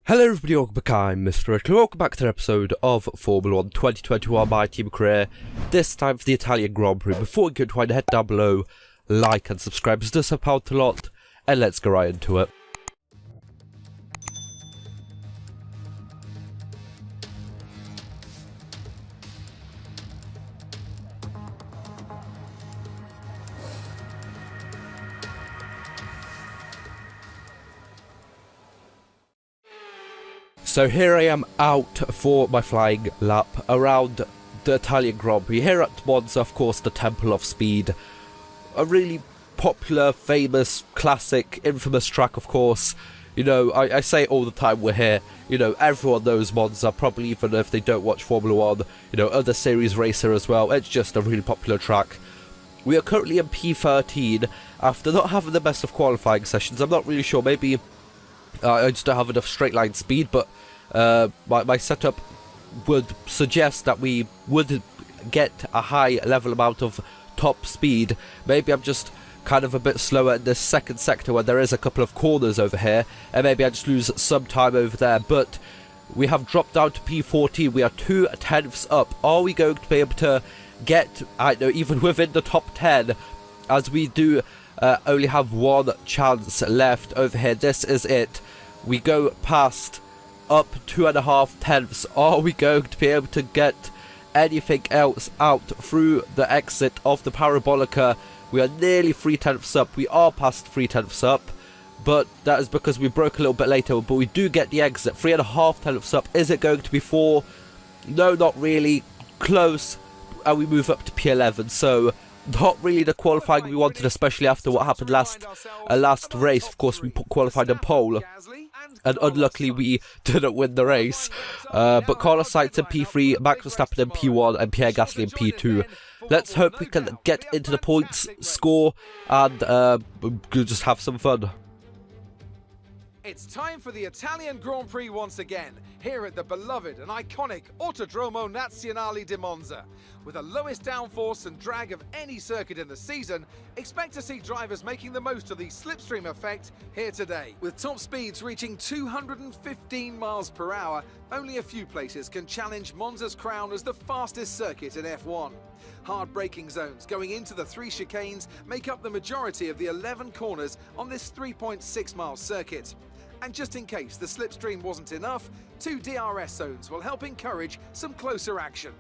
Hello everybody, welcome back. I'm MrRedClaw. Welcome back to an episode of Formula 1 2021, my team career. This time for the Italian Grand Prix. Before we go to head down below, like and subscribe. It does help out a lot, and let's go right into it. So here I am out for my flying lap around the Italian Grand Prix. Here at Monza, of course, the Temple of Speed. A really popular, famous, classic, infamous track, of course. You know, I say it all the time we're here. You know, everyone knows Monza, probably even if they don't watch Formula 1. You know, other series racer as well. It's just a really popular track. We are currently in P13 after not having the best of qualifying sessions. I'm not really sure, maybe I just don't have enough straight line speed, but my setup would suggest that we would get a high level amount of top speed. Maybe I'm just kind of a bit slower in this second sector where there is a couple of corners over here, and maybe I just lose some time over there, but we have dropped down to P14. We are 2/10ths up. Are we going to be able to get, I don't know, even within the top 10, as we do only have one chance left over here? This is it. We go past up 2.5 tenths. Are we going to be able to get anything else out through the exit of the Parabolica? We are nearly 3/10ths up. We are past 3/10ths up, but that is because we broke a little bit later. But we do get the exit. 3.5 tenths up. Is it going to be 4? No, not really. Close. And we move up to P11. So not really the qualifying we wanted, especially after what happened last race. Of course, we qualified in pole, and unluckily we didn't win the race. But Carlos Sainz in P3, Max Verstappen in P1, and Pierre Gasly in P2. Let's hope we can get into the points, score, and just have some fun. It's time for the Italian Grand Prix once again, here at the beloved and iconic Autodromo Nazionale di Monza. With the lowest downforce and drag of any circuit in the season, expect to see drivers making the most of the slipstream effect here today. With top speeds reaching 215 miles per hour, only a few places can challenge Monza's crown as the fastest circuit in F1. Hard braking zones going into the 3 chicanes make up the majority of the 11 corners on this 3.6-mile circuit. And just in case the slipstream wasn't enough, 2 DRS zones will help encourage some closer action.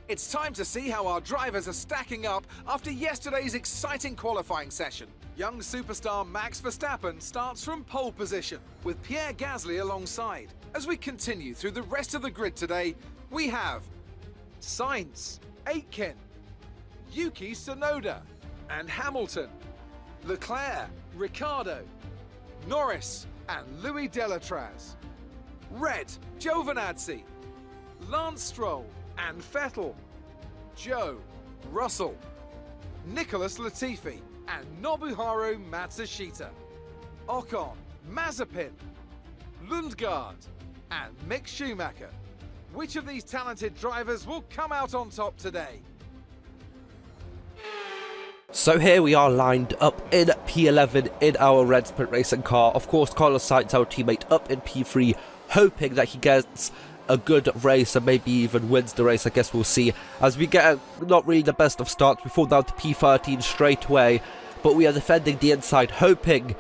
It's time to see how our drivers are stacking up after yesterday's exciting qualifying session. Young superstar Max Verstappen starts from pole position, with Pierre Gasly alongside. As we continue through the rest of the grid today, we have Sainz, Aitken, Yuki Tsunoda, and Hamilton, Leclerc, Ricciardo, Norris, and Louis Delatraz, Red, Giovinazzi, Lance Stroll, and Vettel, Joe, Russell, Nicholas Latifi, and Nobuharu Matsushita, Ocon, Mazepin, Lundgaard, and Mick Schumacher. Which of these talented drivers will come out on top today? So here we are lined up in P11 in our red sprint racing car. Of course, Carlos Sainz, our teammate, up in P3, hoping that he gets a good race and maybe even wins the race. I guess we'll see. As we get not really the best of starts, we fall down to P13 straight away, but we are defending the inside, hoping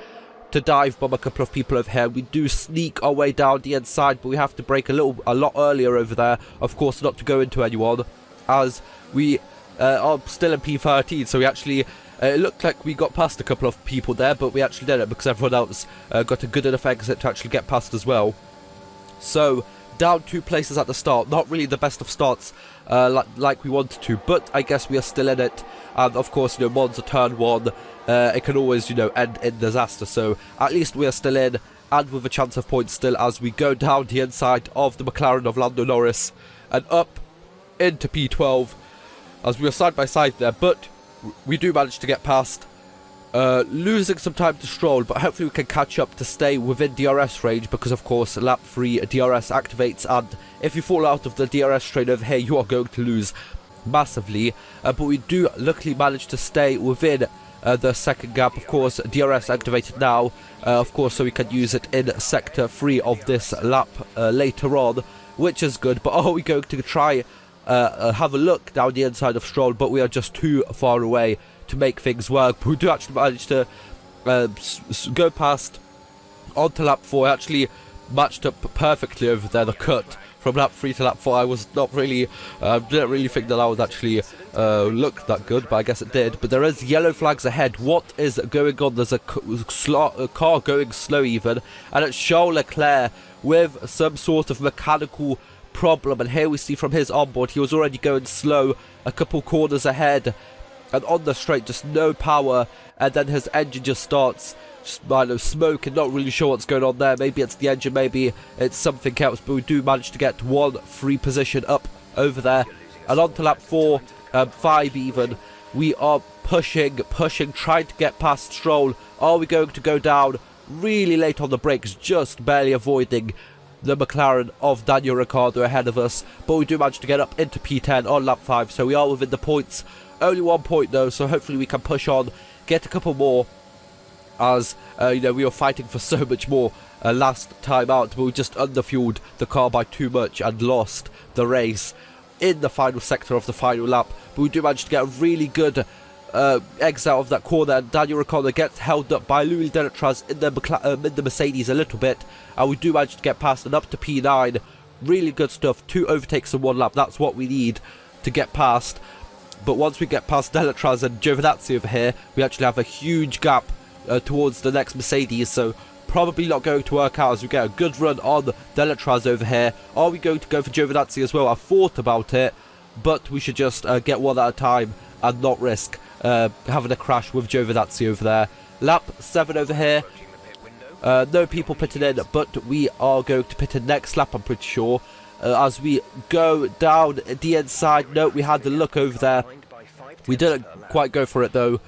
to dive bomb a couple of people over here. We do sneak our way down the inside, but we have to brake a lot earlier over there, of course, not to go into anyone, as we are still in P13. So we actually it looked like we got past a couple of people there, but we actually didn't, because everyone else got a good enough exit to actually get past as well. So down 2 places at the start, not really the best of starts like we wanted to, but I guess we are still in it. And of course, you know, Monza turn 1, it can always, you know, end in disaster. So at least we are still in, and with a chance of points still, as we go down the inside of the McLaren of Lando Norris and up into P12, as we are side by side there. But we do manage to get past, losing some time to Stroll, but hopefully we can catch up to stay within DRS range, because of course lap 3 DRS activates, and if you fall out of the DRS train over here, you are going to lose massively. But we do luckily manage to stay within DRS range, the second gap. Of course, DRS activated now, of course, so we can use it in sector 3 of this lap later on, which is good. But are we going to try have a look down the inside of Stroll? But we are just too far away to make things work. We do actually manage to go past onto lap 4. Actually matched up perfectly over there, the cut from lap 3 to lap 4. I was not really, didn't really think that would actually look that good, but I guess it did. But there is yellow flags ahead. What is going on? There's a car going slow even, and it's Charles Leclerc with some sort of mechanical problem. And here we see from his onboard, he was already going slow a couple corners ahead, and on the straight, just no power, and then his engine just starts smoke, and not really sure what's going on there. Maybe it's the engine, maybe it's something else, but we do manage to get one free position up over there. And on to lap 4, 5 even, we are pushing, trying to get past Stroll. Are we going to go down really late on the brakes, just barely avoiding the McLaren of Daniel Ricciardo ahead of us? But we do manage to get up into P10 on lap 5, so we are within the points. Only 1 point though, so hopefully we can push on, get a couple more, as you know, we were fighting for so much more last time out, but we just underfueled the car by too much and lost the race in the final sector of the final lap. But we do manage to get a really good exit out of that corner, and Daniel Ricciardo gets held up by Louis Delatraz in the Mercedes a little bit, and we do manage to get past and up to P9. Really good stuff, 2 overtakes in 1 lap. That's what we need to get past. But once we get past Delatraz and Giovinazzi over here, we actually have a huge gap towards the next Mercedes, so probably not going to work out as we get a good run on Delatraz over here. Are we going to go for Giovinazzi as well? I thought about it, but we should just get one at a time and not risk having a crash with Giovinazzi over there. Lap 7 over here. No people pitting in, but we are going to pit in next lap, I'm pretty sure. As we go down the inside. No, we had the look over there. We didn't quite go for it though.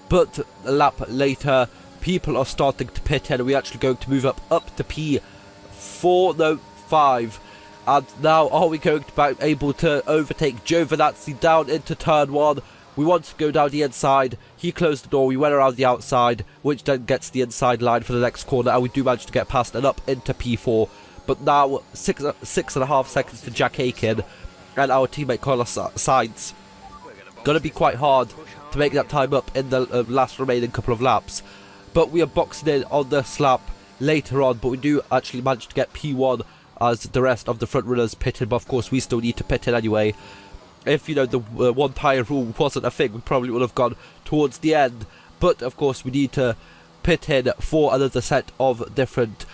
But a lap later, people are starting to pit in, and we're actually going to move up to P4, no, 5. And now, are we going to be able to overtake Giovinazzi down into turn 1? We want to go down the inside. He closed the door, we went around the outside, which then gets the inside line for the next corner, and we do manage to get past and up into P4. But now, 6.5 seconds to Jack Aiken and our teammate Carlos Sainz. Gonna be quite hard to make that time up in the last remaining couple of laps, but we are boxing in on this lap later on. But we do actually manage to get P1 as the rest of the front runners pit in, but of course we still need to pit in anyway. If, you know, the one tyre rule wasn't a thing, we probably would have gone towards the end, but of course we need to pit in for another set of different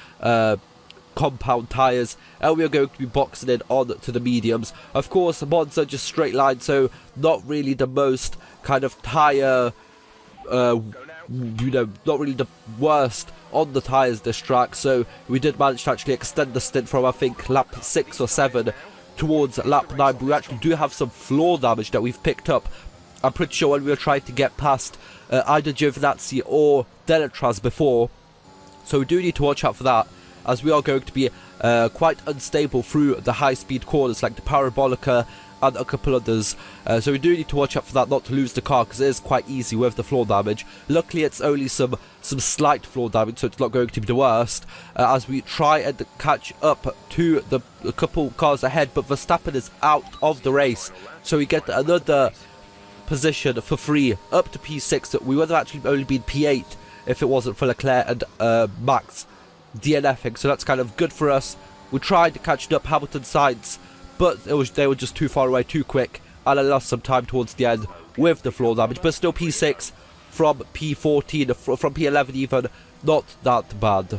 compound tyres, and we are going to be boxing in on to the mediums. Of course, Monza just straight line, so not really the most kind of tyre, you know, not really the worst on the tyres this track. So we did manage to actually extend the stint from, I think, lap 6 or 7 towards lap 9. But we actually do have some floor damage that we've picked up. I'm pretty sure when we were trying to get past either Giovinazzi or Delatraz before, so we do need to watch out for that, as we are going to be quite unstable through the high-speed corners like the Parabolica and a couple others. So we do need to watch out for that, not to lose the car, because it is quite easy with the floor damage. Luckily, it's only some slight floor damage, so it's not going to be the worst, as we try and catch up to a couple cars ahead. But Verstappen is out of the race, so we get another position for free up to P6. We would have actually only been P8 if it wasn't for Leclerc and Max DNFing, so that's kind of good for us. We tried to catch up Hamilton Sainz, but they were just too far away, too quick, and I lost some time towards the end with the floor damage. But still P6 from P14, from P11 even, not that bad.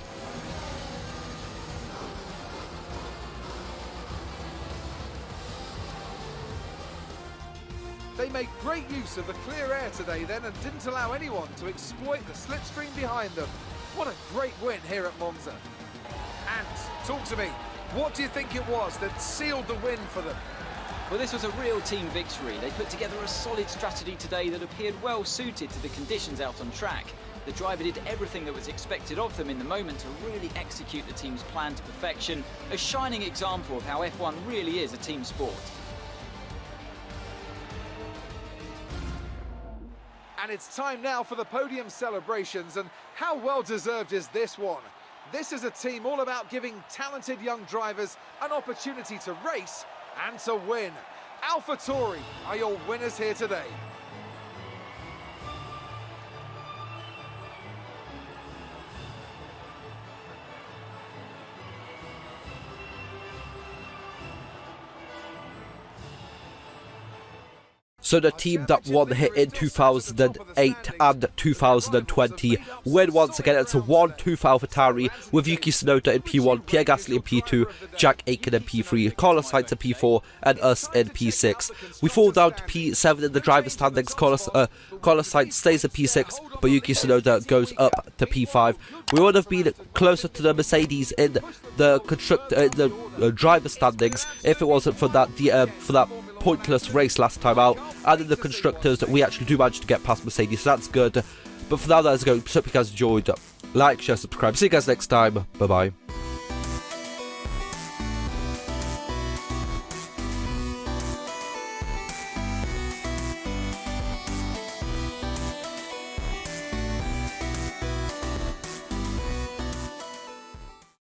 They made great use of the clear air today then, and didn't allow anyone to exploit the slipstream behind them. What a great win here at Monza. And talk to me, what do you think it was that sealed the win for them? Well, this was a real team victory. They put together a solid strategy today that appeared well suited to the conditions out on track. The driver did everything that was expected of them in the moment to really execute the team's plan to perfection. A shining example of how F1 really is a team sport. And it's time now for the podium celebrations, and how well deserved is this one? This is a team all about giving talented young drivers an opportunity to race and to win. AlphaTauri are your winners here today. So the team that won here in 2008 and 2020 win once again. It's a 1-2 for AlphaTauri with Yuki Tsunoda in P1, Pierre Gasly in P2, Jack Aitken in P3, Carlos Sainz in P4, and us in P6. We fall down to P7 in the driver standings. Carlos Sainz stays in P6, but Yuki Tsunoda goes up to P5. We would have been closer to the Mercedes in the driver standings if it wasn't for that pointless race last time out, and in the constructors we actually do manage to get past Mercedes, so that's good. But for now, that is going. So if you guys enjoyed, like, share, subscribe. See you guys next time. Bye bye.